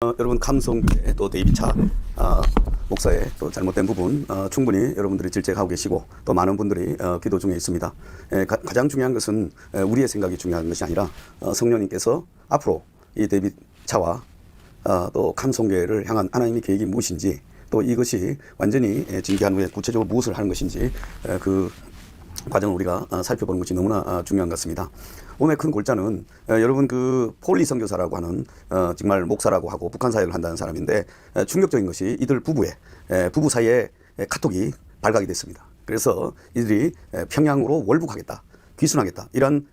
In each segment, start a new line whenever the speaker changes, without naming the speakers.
여러분 감성교회 또 데이비차 목사의 또 잘못된 부분 충분히 여러분들이 질책하고 계시고 또 많은 분들이 기도 중에 있습니다. 가장 중요한 것은 우리의 생각이 중요한 것이 아니라 성령님께서 앞으로 이 데이비차와 또 감성교회를 향한 하나님의 계획이 무엇인지 또 이것이 완전히 징계한 후에 구체적으로 무엇을 하는 것인지 그 과정을 우리가 살펴보는 것이 너무나 중요한 것 같습니다. 오늘 큰 골자는 여러분 그 폴리 선교사라고 하는 정말 목사라고 하고 북한 사역을 한다는 사람인데 충격적인 것이 이들 부부 사이에 카톡이 발각이 됐습니다. 그래서 이들이 평양으로 월북하겠다, 귀순하겠다 이런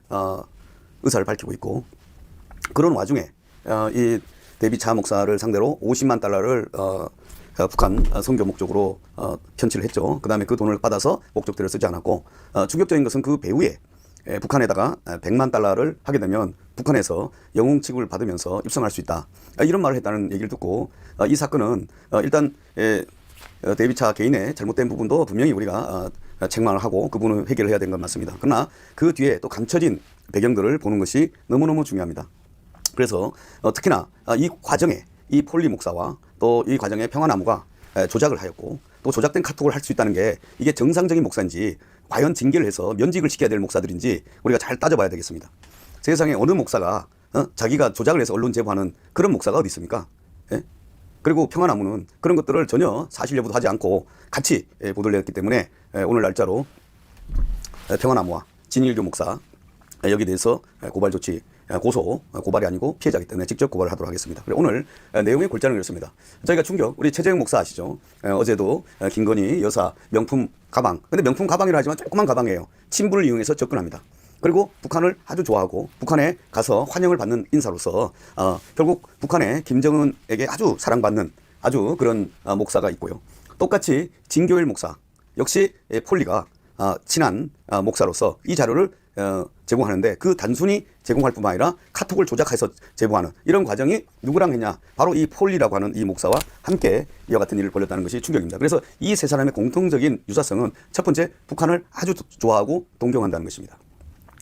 의사를 밝히고 있고, 그런 와중에 이 데이비차 목사를 상대로 50만 달러를 북한 선교 목적으로 편취를 했죠. 그 다음에 그 돈을 받아서 목적대로 쓰지 않았고, 충격적인 것은 그 배후에 북한에다가 100만 달러를 하게 되면 북한에서 영웅 취급을 받으면서 입성할 수 있다, 이런 말을 했다는 얘기를 듣고 이 사건은 일단 데이비차 개인의 잘못된 부분도 분명히 우리가 책망을 하고 그 부분을 해결을 해야 되는 건 맞습니다. 그러나 그 뒤에 또 감춰진 배경들을 보는 것이 너무너무 중요합니다. 그래서 특히나 이 과정에 이 폴리 목사와 또 이 과정에 평화나무가 조작을 하였고 또 조작된 카톡을 할 수 있다는 게 이게 정상적인 목사인지 과연 징계를 해서 면직을 시켜야 될 목사들인지 우리가 잘 따져봐야 되겠습니다. 세상에 어느 목사가 자기가 조작을 해서 언론 제보하는 그런 목사가 어디 있습니까? 예? 그리고 평화나무는 그런 것들을 전혀 사실 여부도 하지 않고 같이 보도를 냈기 때문에 오늘 날짜로 평화나무와 진일교 목사 여기에 대해서 고발 조치, 고발이 아니고 피해자이기 때문에 직접 고발을 하도록 하겠습니다. 그리고 오늘 내용의 골자는 이렇습니다. 저희가 우리 최재형 목사 아시죠? 어제도 김건희 여사 명품 가방, 근데 명품 가방이라 하지만 조그만 가방이에요. 친분을 이용해서 접근합니다. 그리고 북한을 아주 좋아하고 북한에 가서 환영을 받는 인사로서 결국 북한의 김정은에게 아주 사랑받는 아주 그런 목사가 있고요. 똑같이 진교일 목사 역시 폴리가 친한 목사로서 이 자료를 제공하는데, 그 단순히 제공할 뿐만 아니라 카톡을 조작해서 제보하는 이런 과정이 누구랑 했냐, 바로 이 폴리라고 하는 이 목사와 함께 이와 같은 일을 벌였다는 것이 충격입니다. 그래서 이 세 사람의 공통적인 유사성은 첫 번째, 북한을 아주 좋아하고 동경한다는 것입니다.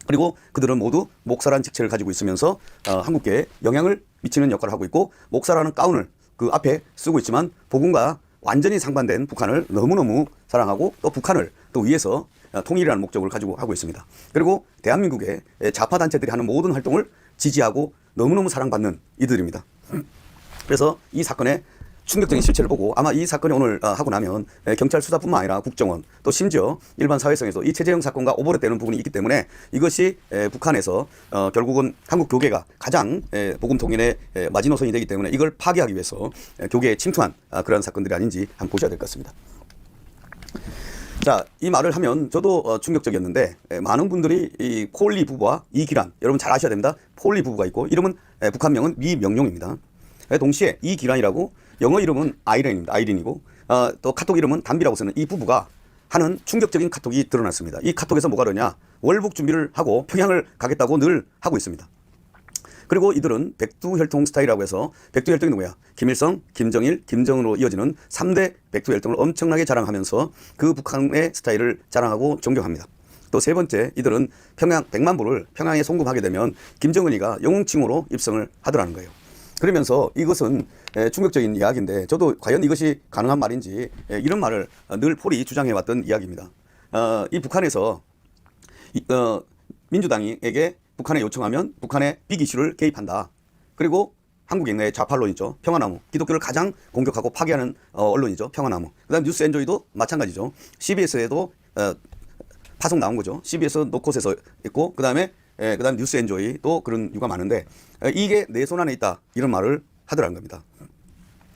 그리고 그들은 모두 목사라는 직책을 가지고 있으면서 한국계에 영향을 미치는 역할을 하고 있고, 목사라는 가운을 그 앞에 쓰고 있지만 복음과 완전히 상반된 북한을 너무너무 사랑하고 또 북한을 또 위해서 통일이라는 목적을 가지고 하고 있습니다. 그리고 대한민국의 좌파 단체들이 하는 모든 활동을 지지하고 너무너무 사랑받는 이들입니다. 그래서 이 사건의 충격적인 실체를 보고 아마 이 사건이 오늘 하고 나면 경찰 수사뿐만 아니라 국정원 또 심지어 일반 사회성에서 이 최재형 사건과 오버랩되는 부분이 있기 때문에 이것이 북한에서 결국은 한국 교계가 가장 복음 통일의 마지노선이 되기 때문에 이걸 파괴하기 위해서 교계에 침투한 그런 사건들이 아닌지 한번 보셔야 될 것 같습니다. 자, 이 말을 하면 저도 충격적이었는데 많은 분들이 이 폴리 부부와 이기란, 여러분 잘 아셔야 됩니다. 폴리 부부가 있고 이름은 북한명은 미명용입니다. 동시에 이기란이라고 영어 이름은 아이린이고 또 카톡 이름은 담비라고 쓰는 이 부부가 하는 충격적인 카톡이 드러났습니다. 이 카톡에서 뭐가 그러냐, 월북 준비를 하고 평양을 가겠다고 늘 하고 있습니다. 그리고 이들은 백두혈통 스타일이라고 해서, 백두혈통이 누구야? 김일성, 김정일, 김정은으로 이어지는 3대 백두혈통을 엄청나게 자랑하면서 그 북한의 스타일을 자랑하고 존경합니다. 또 세 번째, 이들은 평양 100만 불을 평양에 송금하게 되면 김정은이가 영웅칭호로 입성을 하더라는 거예요. 그러면서 이것은 충격적인 이야기인데 저도 과연 이것이 가능한 말인지 이런 말을 늘 폴이 주장해왔던 이야기입니다. 이 북한에서 민주당에게 북한에 요청하면 북한의 빅 이슈를 개입한다. 그리고 한국 의 좌파 언론이죠. 평화나무. 기독교를 가장 공격하고 파괴하는 언론이죠. 평화나무. 그 다음 뉴스 엔조이도 마찬가지죠. CBS에도 파송 나온 거죠. CBS 노컷에서 있고 그 다음 뉴스 엔조이 또 그런 이유가 많은데 이게 내 손 안에 있다, 이런 말을 하더라는 겁니다.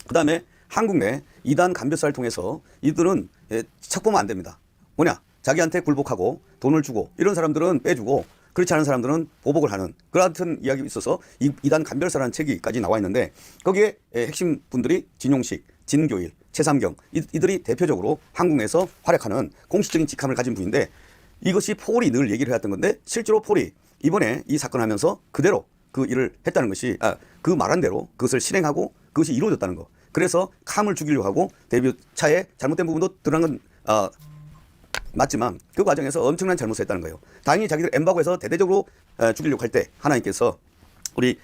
그 다음에 한국 내 이단 간별사를 통해서 이들은 척 보면 안 됩니다. 뭐냐, 자기한테 굴복하고 돈을 주고 이런 사람들은 빼주고 그렇지 않은 사람들은 보복을 하는 그런 이야기가 있어서 이단 간별사라는 책이까지 나와 있는데 거기에 핵심 분들이 진용식, 진교일, 최삼경 이들이 대표적으로 한국 내에서 활약하는 공식적인 직함을 가진 분인데, 이것이 폴이 늘 얘기를 해왔던 건데 실제로 폴이 이번에 이 사건 하면서 그대로 그 일을 했다는 것이 그 말한 대로 그것을 실행하고 그것이 이루어졌다는 거. 그래서 캄을 죽이려고 하고 데이비차의 잘못된 부분도 드러난 건 맞지만 그 과정에서 엄청난 잘못을 했다는 거예요. 다행히 자기들 엠바고에서 대대적으로 죽이려고 할 때 하나님께서 우리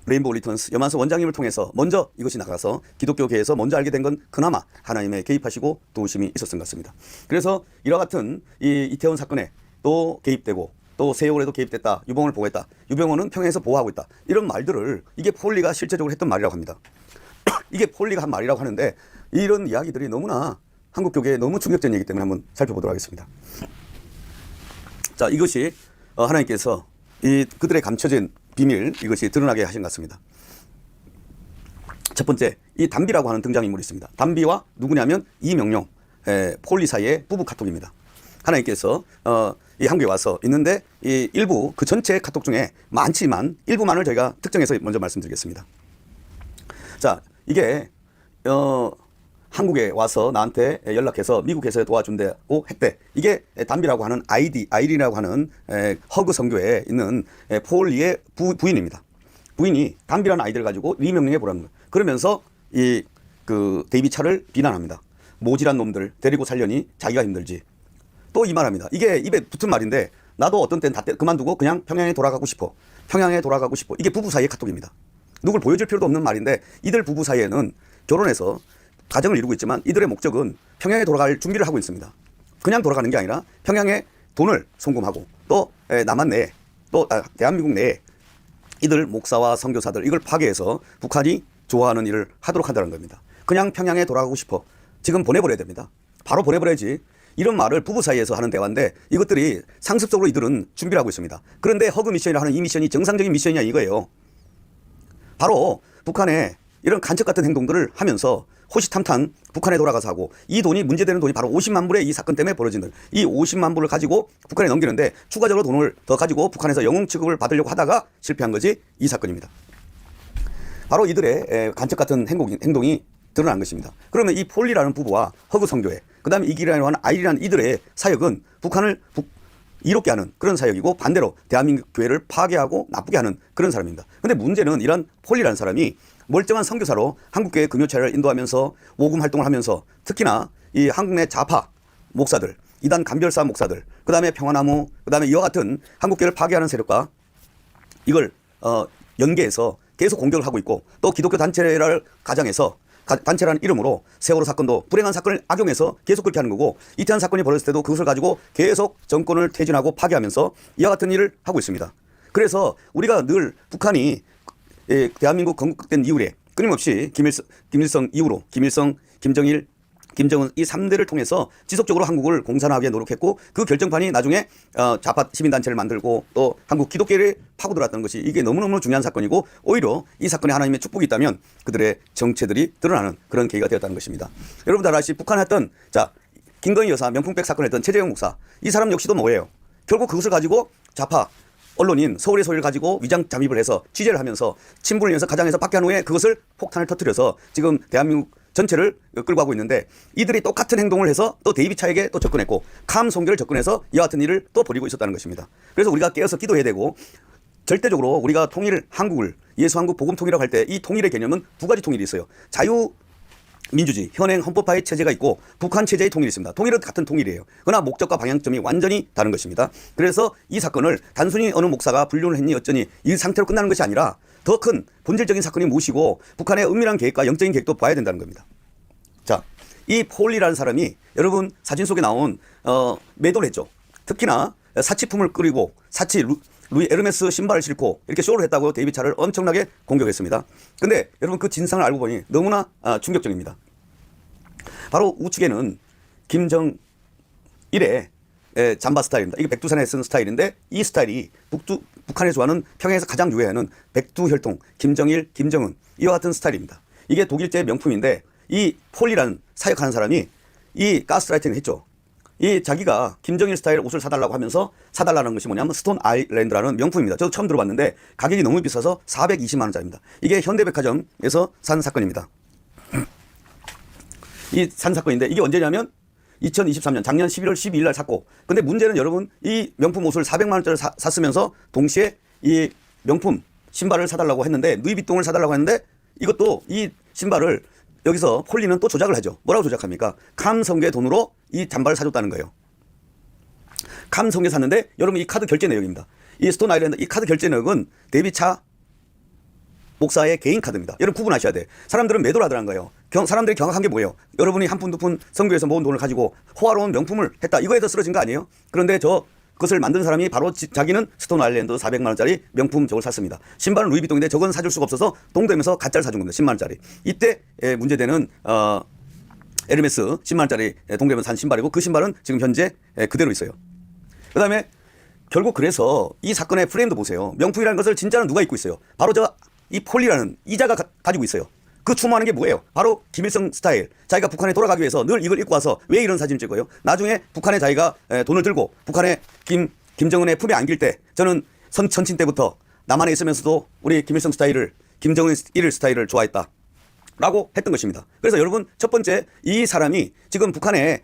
레인보우 리턴스 염한수 원장님을 통해서 먼저 이것이 나가서 기독교계에서 먼저 알게 된 건 그나마 하나님의 개입하시고 도우심이 있었던 것 같습니다. 그래서 이와 같은 이 이태원 사건에 또 개입되고 또 세월에도 개입됐다. 유병원을 보호했다. 유병원은 평양에서 보호하고 있다. 이런 말들을 이게 폴리가 실제적으로 했던 말이라고 합니다. 이게 폴리가 한 말이라고 하는데 이런 이야기들이 너무나 한국 교계에 너무 충격적인 얘기이기 때문에 한번 살펴보도록 하겠습니다. 자, 이것이 하나님께서 이 그들의 감춰진 비밀 이것이 드러나게 하신 것 같습니다. 첫 번째, 이 담비라고 하는 등장인물이 있습니다. 담비와 누구냐면 이명룡, 폴리 사이의 부부 카톡입니다. 하나님께서 이 한국에 와서 있는데 이 일부 그 전체 카톡 중에 많지만 일부만을 저희가 특정해서 먼저 말씀드리겠습니다. 자, 이게 한국에 와서 나한테 연락해서 미국에서 도와준다고 했대. 이게 담비라고 하는 아이린이라고 하는 허그 선교에 있는 폴리의 부인입니다. 부인이 담비라는 아이들을 가지고 리명령에 보라는 거예요. 그러면서 이 그 데이비 차를 비난합니다. 모질한 놈들 데리고 살려니 자기가 힘들지. 또 이 말합니다. 이게 입에 붙은 말인데 나도 어떤 때는 다 그만두고 그냥 평양에 돌아가고 싶어. 평양에 돌아가고 싶어. 이게 부부 사이의 카톡입니다. 누굴 보여줄 필요도 없는 말인데 이들 부부 사이에는 결혼해서 가정을 이루고 있지만 이들의 목적은 평양에 돌아갈 준비를 하고 있습니다. 그냥 돌아가는 게 아니라 평양에 돈을 송금하고 또 남한 내에 또 대한민국 내에 이들 목사와 선교사들 이걸 파괴해서 북한이 좋아하는 일을 하도록 한다는 겁니다. 그냥 평양에 돌아가고 싶어. 지금 보내버려야 됩니다. 바로 보내버려야지. 이런 말을 부부 사이에서 하는 대화인데 이것들이 상습적으로 이들은 준비를 하고 있습니다. 그런데 허그 미션이라 하는 이 미션이 정상적인 미션이냐 이거예요. 바로 북한에 이런 간첩 같은 행동들을 하면서 호시탐탐 북한에 돌아가서 하고 이 돈이 문제되는 돈이 바로 50만 불의 이 사건 때문에 벌어진 거예요. 이 50만 불을 가지고 북한에 넘기는데 추가적으로 돈을 더 가지고 북한에서 영웅 취급을 받으려고 하다가 실패한 것이 이 사건입니다. 바로 이들의 간첩 같은 행동이 드러난 것입니다. 그러면 이 폴리라는 부부와 허그 선교회 그 다음에 이기라고 하는 아이리라는 이들의 사역은 북한을 이롭게 하는 그런 사역이고 반대로 대한민국 교회를 파괴하고 나쁘게 하는 그런 사람입니다. 그런데 문제는 이런 폴리라는 사람이 멀쩡한 선교사로 한국교회 금요차를 인도하면서 모금 활동을 하면서 특히나 이 한국 내 좌파 목사들, 이단 간별사 목사들, 그 다음에 평화나무, 그 다음에 이와 같은 한국교회를 파괴하는 세력과 이걸 연계해서 계속 공격을 하고 있고 또 기독교 단체를 가장해서 단체라는 이름으로 세월호 사건도 불행한 사건을 악용해서 계속 그렇게 하는 거고 이태원 사건이 벌어졌을 때도 그것을 가지고 계속 정권을 퇴진하고 파괴하면서 이와 같은 일을 하고 있습니다. 그래서 우리가 늘 북한이 대한민국 건국된 이후에 끊임없이 김일성 이후로 김일성, 김정일, 김정은 이 3대를 통해서 지속적으로 한국을 공산화하게 노력했고 그 결정판이 나중에 좌파 시민단체를 만들고 또 한국 기독교를 파고 들어왔다는 것이 이게 너무너무 중요한 사건이고 오히려 이 사건에 하나님의 축복이 있다면 그들의 정체들이 드러나는 그런 계기가 되었다는 것입니다. 여러분 잘 아시지 북한에 했던 김건희 여사 명품백 사건을 했던 최재형 목사 이 사람 역시도 뭐예요? 결국 그것을 가지고 좌파 언론인 서울의 소리를 가지고 위장 잠입을 해서 취재를 하면서 친분을 위해서 가장해서 박해한 후에 그것을 폭탄을 터뜨려서 지금 대한민국 전체를 끌고 가고 있는데 이들이 똑같은 행동을 해서 또 데이비 차에게 또 접근했고 캄 선교를 접근해서 이와 같은 일을 또 벌이고 있었다는 것입니다. 그래서 우리가 깨어서 기도해야 되고 절대적으로 우리가 한국을 예수 한국 복음 통일이라고 할 때 이 통일의 개념은 두 가지 통일이 있어요. 자유민주주의 현행 헌법화의 체제가 있고 북한 체제의 통일이 있습니다. 통일은 같은 통일이에요. 그러나 목적과 방향점이 완전히 다른 것입니다. 그래서 이 사건을 단순히 어느 목사가 불륜을 했니 어쩌니 이 상태로 끝나는 것이 아니라 더 큰 본질적인 사건이 무엇이고 북한의 은밀한 계획과 영적인 계획도 봐야 된다는 겁니다. 자, 이 폴리라는 사람이 여러분 사진 속에 나온 매도를 했죠. 특히나 사치품을 끓이고 루이 에르메스 신발을 신고 이렇게 쇼를 했다고 데이비 차를 엄청나게 공격했습니다. 근데 여러분 그 진상을 알고 보니 너무나 충격적입니다. 바로 우측에는 김정일의 잠바 스타일입니다. 이게 백두산에 쓴 스타일인데 이 스타일이 북한에 좋아하는 평양에서 가장 유해하는 백두혈통, 김정일, 김정은 이와 같은 스타일입니다. 이게 독일제 명품인데 이 폴리라는 사역하는 사람이 이 가스라이팅을 했죠. 이 자기가 김정일 스타일 옷을 사달라고 하면서 사달라는 것이 뭐냐면 스톤 아일랜드라는 명품입니다. 저도 처음 들어봤는데 가격이 너무 비싸서 420만 원짜리입니다. 이게 현대백화점에서 산 사건입니다. 이 산 사건인데 이게 언제냐면 2023년 작년 11월 12일 날 샀고 근데 문제는 여러분 이 명품 옷을 400만 원짜리 샀으면서 동시에 이 명품 신발을 사달라고 했는데 누이비통을 사달라고 했는데 이것도 이 신발을 여기서 폴리는 또 조작을 하죠. 뭐라고 조작합니까? 캄 성교의 돈으로 이 잠바를 사줬다는 거예요. 캄 성교 샀는데 여러분 이 카드 결제 내역입니다. 이 스톤 아일랜드 이 카드 결제 내역은 데이비 차와 목사의 개인 카드입니다. 여러분 구분하셔야 돼. 사람들은 매도를 하더란 거예요. 사람들이 경악한 게 뭐예요? 여러분이 한 푼 두 푼 선교에서 모은 돈을 가지고 호화로운 명품을 했다. 이거에서 쓰러진 거 아니에요? 그런데 그것을 만든 사람이 바로 자기는 스톤 아일랜드 400만 원짜리 명품 저걸 샀습니다. 신발은 루이비통인데 저건 사줄 수가 없어서 동대면서 가짜를 사준 겁니다. 10만 원짜리. 이때 문제되는 에르메스 10만 원짜리 동대면서 산 신발이고 그 신발은 지금 현재 그대로 있어요. 그다음에 결국 그래서 이 사건의 프레임도 보세요. 명품이라는 것을 진짜는 누가 입고 있어요? 바로 이 폴리라는 이자가 가지고 있어요. 그 추모하는 게 뭐예요? 바로 김일성 스타일. 자기가 북한에 돌아가기 위해서 늘 이걸 입고 와서 왜 이런 사진을 찍어요? 나중에 북한에 자기가 돈을 들고 북한에 김정은의 품에 안길 때 저는 선친 때부터 남한에 있으면서도 우리 김일성 스타일을 김정은 스타일을 좋아했다. 라고 했던 것입니다. 그래서 여러분 첫 번째 이 사람이 지금 북한에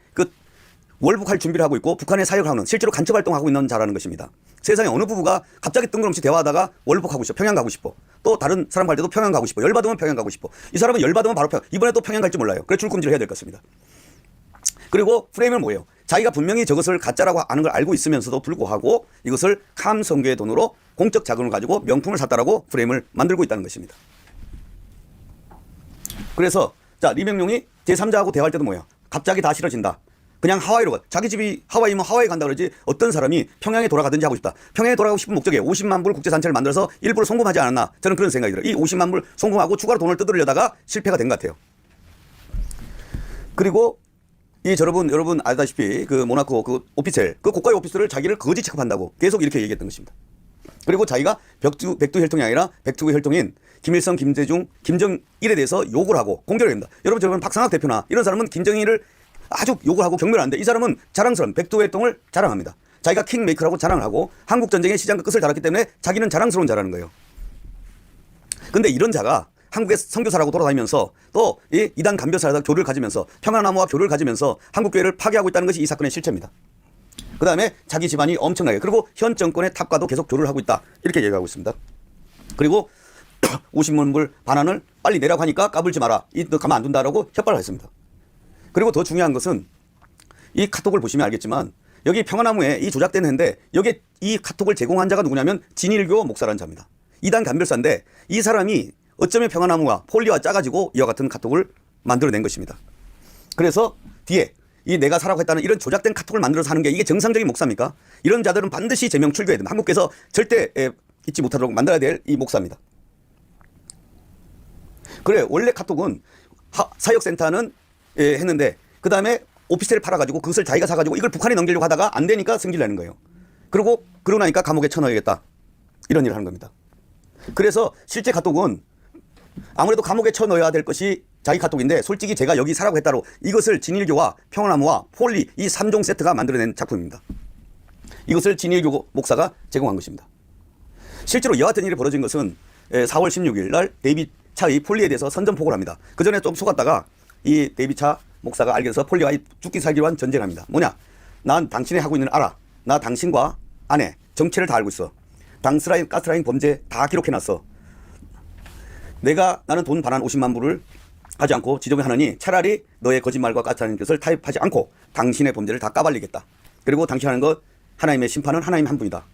월북할 준비를 하고 있고 북한에 사역을 하는 실제로 간첩 활동하고 있는 자라는 것입니다. 세상에 어느 부부가 갑자기 뜬금없이 대화하다가 월북하고 싶어. 평양 가고 싶어. 또 다른 사람 갈 때도 평양 가고 싶어. 열받으면 평양 가고 싶어. 이 사람은 열받으면 바로 이번에 또 평양 갈지 몰라요. 그래서 줄금지를 해야 될 것 같습니다. 그리고 프레임은 뭐예요? 자기가 분명히 저것을 가짜라고 아는 걸 알고 있으면서도 불구하고 이것을 캄성교의 돈으로 공적 자금을 가지고 명품을 샀다라고 프레임을 만들고 있다는 것입니다. 그래서 리명룡이 제3자하고 대화할 때도 뭐야? 갑자기 다 싫어진다. 그냥 하와이로 가. 자기 집이 하와이면 하와이 간다 그러지 어떤 사람이 평양에 돌아가든지 하고 싶다. 평양에 돌아가고 싶은 목적에 50만 불 국제산책을 만들어서 일부러 송금하지 않았나. 저는 그런 생각이 들어요. 이 50만 불 송금하고 추가로 돈을 뜯으려다가 실패가 된 것 같아요. 그리고 여러분 알다시피 그 모나코 그 오피셀 그 고가의 오피스를 자기를 거지 취급한다고 계속 이렇게 얘기했던 것입니다. 그리고 자기가 백두 혈통이 아니라 백두 혈통인 김일성, 김대중, 김정일에 대해서 욕을 하고 공격을 합니다. 여러분 박상학 대표나 이런 사람은 김정일을 아주 욕을 하고 경멸을 하는데 이 사람은 자랑스러운 백두 혈통을 자랑합니다. 자기가 킹메이커라고 자랑을 하고 한국전쟁의 시작과 끝을 달았기 때문에 자기는 자랑스러운 자라는 거예요. 근데 이런 자가 한국의 선교사라고 돌아다니면서 또 이단 간별사라다 교류를 가지면서 평화나무와 교류를 가지면서 한국교회를 파괴하고 있다는 것이 이 사건의 실체입니다. 그 다음에 자기 집안이 엄청나게 그리고 현 정권의 탑과도 계속 교류를 하고 있다. 이렇게 얘기하고 있습니다. 그리고 50만 불 반환을 빨리 내라고 하니까 까불지 마라. 너 가만 안 둔다라고 협박을 했습니다. 그리고 더 중요한 것은 이 카톡을 보시면 알겠지만 여기 평화나무에 이 조작된 해인데 여기에 이 카톡을 제공한 자가 누구냐면 진일교 목사라는 자입니다. 이단 간별사인데 이 사람이 어쩌면 평화나무와 폴리와 짜가지고 이와 같은 카톡을 만들어낸 것입니다. 그래서 뒤에 이 내가 사라고 했다는 이런 조작된 카톡을 만들어서 하는 게 이게 정상적인 목사입니까? 이런 자들은 반드시 제명 출교해야 됩니다. 한국에서 절대 잊지 못하도록 만들어야 될 이 목사입니다. 그래 원래 카톡은 사역센터는 했는데 그 다음에 오피스를 팔아가지고 그것을 자기가 사가지고 이걸 북한에 넘기려고 하다가 안 되니까 승질 내는 거예요. 그러고 그러고 나니까 감옥에 쳐넣어야겠다. 이런 일을 하는 겁니다. 그래서 실제 카톡은 아무래도 감옥에 쳐넣어야 될 것이 자기 카톡인데 솔직히 제가 여기 사라고 했다로 이것을 진일교와 평화나무와 폴리 이 3종 세트가 만들어낸 작품입니다. 이것을 진일교 목사가 제공한 것입니다. 실제로 이와 같은 일이 벌어진 것은 4월 16일 날 데이빗 차의 폴리에 대해서 선전포고를 합니다. 그 전에 좀 속았다가 이 데이빗 차 목사가 알게 돼서 폴리와 죽기 살기로 한 전쟁을 합니다. 뭐냐? 난 당신이 하고 있는 일 알아. 나 당신과 아내 정체를 다 알고 있어. 가스라인 범죄 다 기록해놨어. 나는 돈 반환 50만 불을 하지 않고 지정을 하느니 차라리 너의 거짓말과 가짜라는 것을 타협하지 않고 당신의 범죄를 다 까발리겠다. 그리고 당신 하는 것 하나님의 심판은 하나님 한 분이다.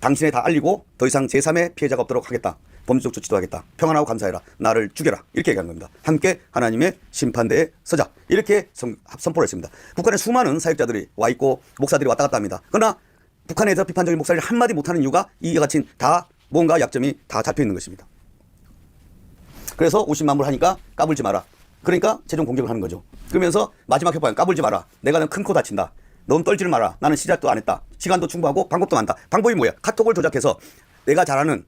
당신에 다 알리고 더 이상 제3의 피해자가 없도록 하겠다. 범죄적 조치도 하겠다. 평안하고 감사해라. 나를 죽여라. 이렇게 얘기하는 겁니다. 함께 하나님의 심판대에 서자. 이렇게 선포를 했습니다. 북한에 수많은 사역자들이 와 있고 목사들이 왔다 갔다 합니다. 그러나 북한에서 비판적인 목사를 한마디 못하는 이유가 이와 같이 다 뭔가 약점이 다 잡혀 있는 것입니다. 그래서 50만 불 하니까 까불지 마라. 그러니까 최종 공격을 하는 거죠. 그러면서 마지막 협박 까불지 마라. 내가 큰 코 다친다. 너무 떨지를 마라. 나는 시작도 안 했다. 시간도 충분하고 방법도 많다. 방법이 뭐야? 카톡을 조작해서 내가 잘 아는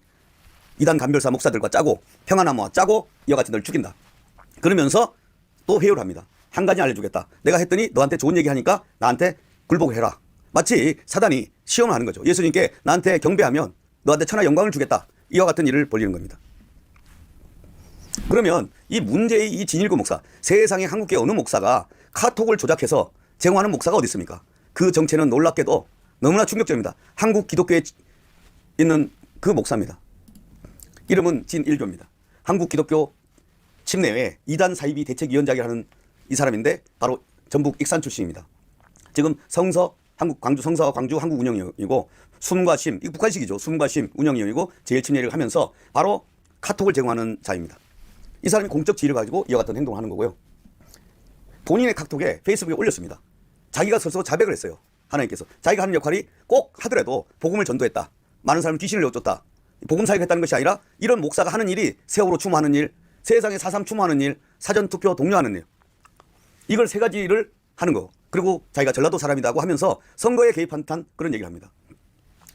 이단 간별사 목사들과 짜고 평화나무와 짜고 이와 같이 널 죽인다. 그러면서 또 회유를 합니다. 한 가지 알려주겠다. 내가 했더니 너한테 좋은 얘기 하니까 나한테 굴복을 해라. 마치 사단이 시험을 하는 거죠. 예수님께 나한테 경배하면 너한테 천하 영광을 주겠다. 이와 같은 일을 벌이는 겁니다. 그러면 이 문제의 이 진일구 목사, 세상에 한국계 어느 목사가 카톡을 조작해서 제공하는 목사가 어디 있습니까? 그 정체는 놀랍게도 너무나 충격적입니다. 한국 기독교에 있는 그 목사입니다. 이름은 진일교입니다. 한국 기독교 침례회 이단 사이비 대책위원장이라 하는 이 사람인데 바로 전북 익산 출신입니다. 지금 광주 성서 광주 한국운영위원이고 숨과 심, 이 북한식이죠. 숨과 심 운영위원이고 제일 침례를 하면서 바로 카톡을 제공하는 자입니다. 이 사람이 공적 지위를 가지고 이와 같은 행동을 하는 거고요. 본인의 카톡에 페이스북에 올렸습니다. 자기가 스스로 자백을 했어요. 하나님께서 자기가 하는 역할이 꼭 하더라도 복음을 전도했다. 많은 사람을 귀신을 내어쫓다. 복음 사역을 했다는 것이 아니라 이런 목사가 하는 일이 세월호 추모하는 일, 세상에 4.3 추모하는 일, 사전투표 독려하는 일. 이걸 세 가지를 하는 거. 그리고 자기가 전라도 사람이라고 하면서 선거에 개입한 듯한 그런 얘기를 합니다.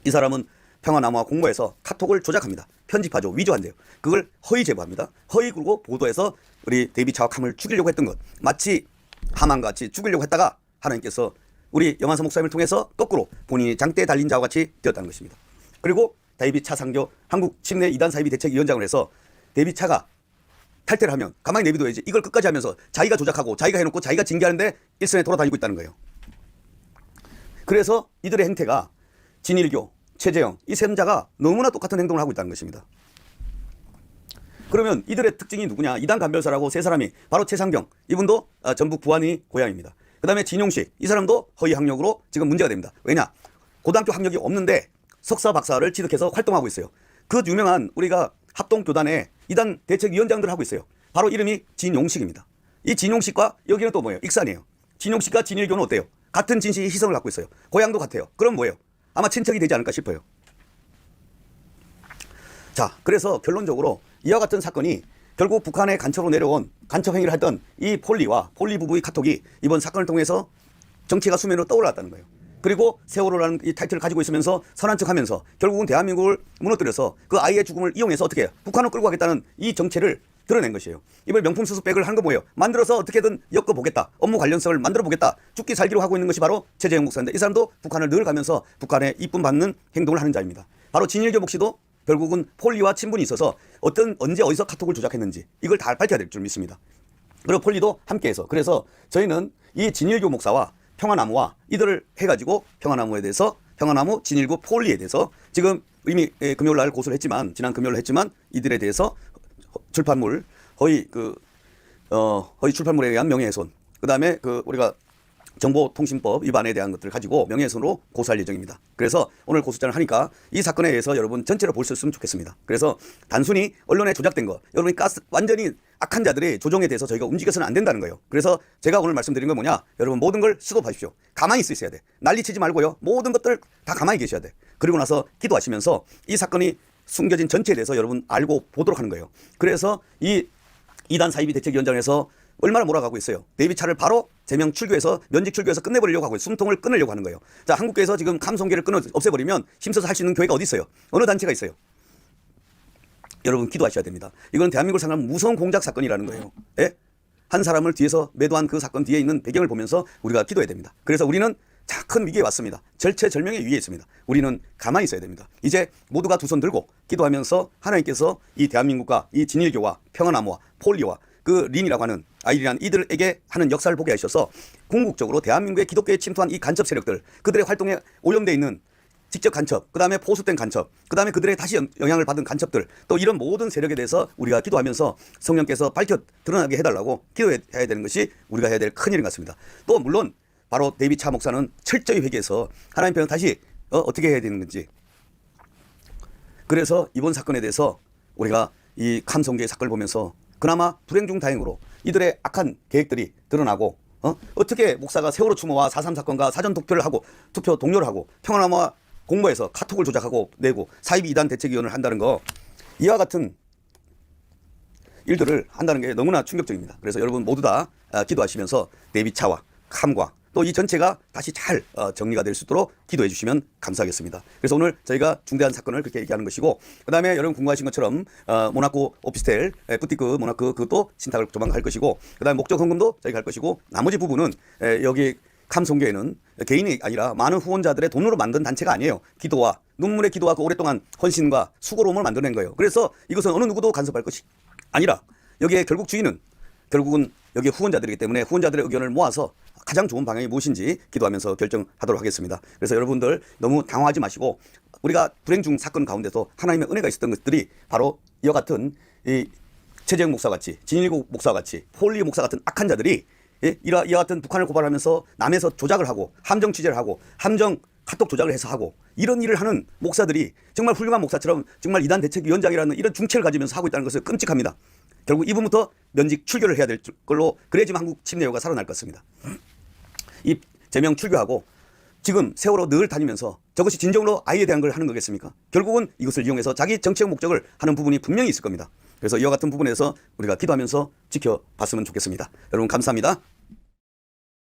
이 사람은 평화나무와 공모해서 카톡을 조작합니다. 편집하죠. 위조한대요. 그걸 허위 제보합니다. 허위 그리고 보도해서 우리 데이비차와 캄을 죽이려고 했던 것. 마치 하만과 같이 죽이려고 했다가 하나님께서 우리 영한서 목사님을 통해서 거꾸로 본인이 장대에 달린 자와 같이 되었다는 것입니다. 그리고 데이비차 상교 한국 침례 이단 사이비 대책위원장을 해서 데이비차가 탈퇴를 하면 가만히 내비둬야지. 이걸 끝까지 하면서 자기가 조작하고 자기가 해놓고 자기가 징계하는데 일선에 돌아다니고 있다는 거예요. 그래서 이들의 행태가 진일교, 최재형 이 셈자가 너무나 똑같은 행동을 하고 있다는 것입니다. 그러면 이들의 특징이 누구냐? 이단 간별사라고 세 사람이 바로 최상병 이분도 전북 부안이 고향입니다. 그 다음에 진용식 이 사람도 허위 학력으로 지금 문제가 됩니다. 왜냐? 고등학교 학력이 없는데 석사 박사를 취득해서 활동하고 있어요. 그 유명한 우리가 합동교단의 이단 대책위원장들을 하고 있어요. 바로 이름이 진용식입니다. 이 진용식과 여기는 또 뭐예요? 익산이에요. 진용식과 진일교는 어때요? 같은 진실의 희성을 갖고 있어요. 고향도 같아요. 그럼 뭐예요? 아마 친척이 되지 않을까 싶어요. 자, 그래서 결론적으로 이와 같은 사건이 결국 북한의 간첩으로 내려온 간첩 행위를 했던 이 폴리와 폴리 부부의 카톡이 이번 사건을 통해서 정치가 수면으로 떠올랐다는 거예요. 그리고 세월호라는 이 타이틀을 가지고 있으면서 선한 척하면서 결국은 대한민국을 무너뜨려서 그 아이의 죽음을 이용해서 어떻게 해요? 북한을 끌고 가겠다는 이 정체를 드러낸 것이에요. 이번 명품 수수백을 한 거 뭐예요? 만들어서 어떻게든 엮어보겠다. 업무 관련성을 만들어보겠다. 죽기 살기로 하고 있는 것이 바로 최재형 목사인데 이 사람도 북한을 늘 가면서 북한의 이쁨 받는 행동을 하는 자입니다. 바로 진일교 목씨도 결국은 폴리와 친분이 있어서 언제 어디서 카톡을 조작했는지 이걸 다 밝혀야 될 줄 믿습니다. 그리고 폴리도 함께해서 그래서 저희는 이 진일교 목사와 평화나무와 이들을 해가지고 평화나무에 대해서 평화나무 진일교 폴리에 대해서 지금 이미 금요일날 고소를 했지만 지난 금요일 했지만 이들에 대해서 출판물 허위 출판물에 의한 명예훼손 그 다음에 우리가 정보통신법 위반에 대한 것들을 가지고 명예훼손으로 고소할 예정입니다. 그래서 오늘 고소장을 하니까 이 사건에 대해서 여러분 전체로 볼 수 있으면 좋겠습니다. 그래서 단순히 언론에 조작된 거 여러분이 완전히 악한 자들의 조종에 대해서 저희가 움직여서는 안 된다는 거예요. 그래서 제가 오늘 말씀드린 건 뭐냐? 여러분 모든 걸 수도하십시오. 가만히 있어야 돼. 난리치지 말고요. 모든 것들 다 가만히 계셔야 돼. 그리고 나서 기도하시면서 이 사건이 숨겨진 전체에 대해서 여러분 알고 보도록 하는 거예요. 그래서 이 이단 사이비 대책위원장에서 얼마나 몰아가고 있어요. 데이비차를 바로 제명 출교해서 면직 출교해서 끝내버리려고 하고 숨통을 끊으려고 하는 거예요. 자, 한국교회에서 지금 감송계를 없애버리면 힘써서 할 수 있는 교회가 어디 있어요? 어느 단체가 있어요? 여러분 기도하셔야 됩니다. 이건 대한민국을 상당한 무서운 공작 사건이라는 거예요. 예? 한 사람을 뒤에서 매도한 그 사건 뒤에 있는 배경을 보면서 우리가 기도해야 됩니다. 그래서 우리는 큰 위기에 왔습니다. 절체절명의 위기에 있습니다. 우리는 가만히 있어야 됩니다. 이제 모두가 두 손 들고 기도하면서 하나님께서 이 대한민국과 이 진일교와 평화나무와 폴리와 그 린이라고 하는 아이들이란 이들에게 하는 역사를 보게 하셔서 궁극적으로 대한민국의 기독교에 침투한 이 간첩 세력들 그들의 활동에 오염되어 있는 직접 간첩, 그 다음에 포수된 간첩, 그 다음에 그들의 다시 영향을 받은 간첩들 또 이런 모든 세력에 대해서 우리가 기도하면서 성령께서 밝혀 드러나게 해달라고 기도해야 되는 것이 우리가 해야 될 큰일인 것 같습니다. 또 물론 바로 데이비차 목사는 철저히 회개해서 하나님 편을 다시 어떻게 해야 되는 건지 그래서 이번 사건에 대해서 우리가 이 캄송계의 사건을 보면서 그나마 불행 중 다행으로 이들의 악한 계획들이 드러나고 어떻게 목사가 세월호 추모와 4.3 사건과 사전 투표를 하고 투표 동료를 하고 평화나무와 공모해서 카톡을 조작하고 내고 사이비 이단 대책위원을 한다는 거 이와 같은 일들을 한다는 게 너무나 충격적입니다. 그래서 여러분 모두 다 기도하시면서 데이비차와 캄과 또 이 전체가 다시 잘 정리가 될 수 있도록 기도해 주시면 감사하겠습니다. 그래서 오늘 저희가 중대한 사건을 그렇게 얘기하는 것이고 그 다음에 여러분 궁금하신 것처럼 모나코 오피스텔 부티크 모나코 그것도 신탁을 조만간 할 것이고 그 다음에 목적 헌금도 저희가 할 것이고 나머지 부분은 여기 캄송교회는 개인이 아니라 많은 후원자들의 돈으로 만든 단체가 아니에요. 기도와 눈물의 기도와 그 오랫동안 헌신과 수고로움을 만들어낸 거예요. 그래서 이것은 어느 누구도 간섭할 것이 아니라 여기에 결국 주인은 결국은 여기 후원자들이기 때문에 후원자들의 의견을 모아서 가장 좋은 방향이 무엇인지 기도하면서 결정하도록 하겠습니다. 그래서 여러분들 너무 당황하지 마시고 우리가 불행 중 사건 가운데서 하나님의 은혜가 있었던 것들이 바로 이와 같은 이 최재형 목사 같이 진일국 목사 같이 폴리 목사 같은 악한 자들이 이와 같은 북한을 고발하면서 남에서 조작을 하고 함정 취재를 하고 함정 카톡 조작을 해서 하고 이런 일을 하는 목사들이 정말 훌륭한 목사처럼 정말 이단 대책위원장이라는 이런 중체를 가지면서 하고 있다는 것은 끔찍합니다. 결국 이분부터 면직 출교를 해야 될 걸로 그래야지만 한국 침례교가 살아날 것 같습니다. 이 제명 출교하고 지금 세월호 늘 다니면서 저것이 진정으로 아이에 대한 걸 하는 거겠습니까? 결국은 이것을 이용해서 자기 정치적 목적을 하는 부분이 분명히 있을 겁니다. 그래서 이와 같은 부분에서 우리가 기도하면서 지켜봤으면 좋겠습니다. 여러분 감사합니다.